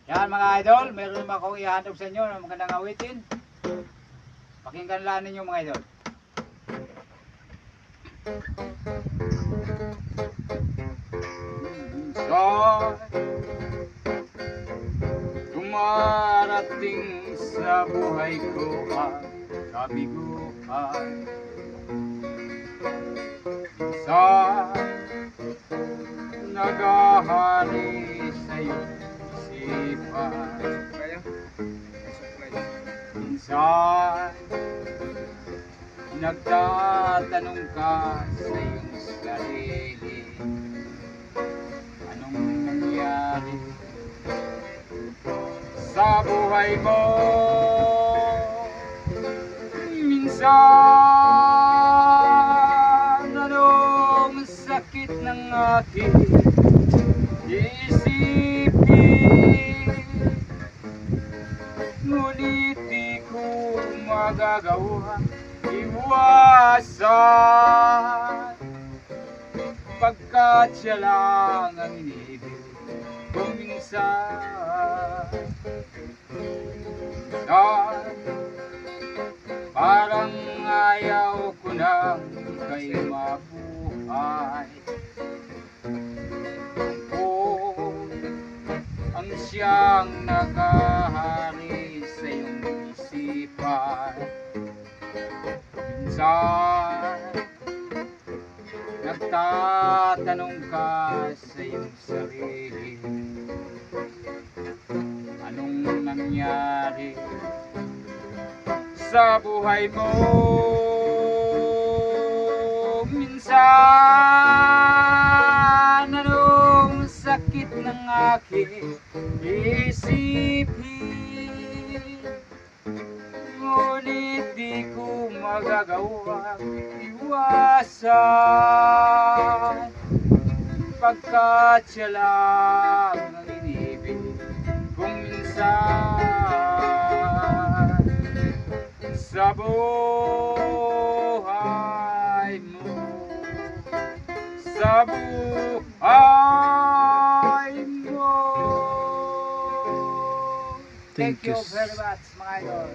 Yan mga idol, meron naman akong ihanap sa inyo ng magandang awitin. Pakinggan lang ninyo mga idol. Minsan dumarating sa buhay ko ang kabiguan. Minsan naghahari sa iyong isipan. Minsan nagtatanong ka sa iyong sarili, anong nangyari sa buhay mo? Minsan anong sakit ng aking iisipin, ngunit di ko magagawa iwasan, pagkat siya lang ang inibig kung minsan. Parang ayaw ko nang ika'y mabuhay, kung ang siyang nakahari sa iyong isipan. Minsan nagtatanong ka sa iyong sarili, anong nangyari sa buhay mo? Minsan anong sakit ng aking isipin, ngunit di ko magagawa iwasan, pagkat siya lang ang inibig kung minsan sa buhay mo, sa buhay mo. Thank you very much mga idol.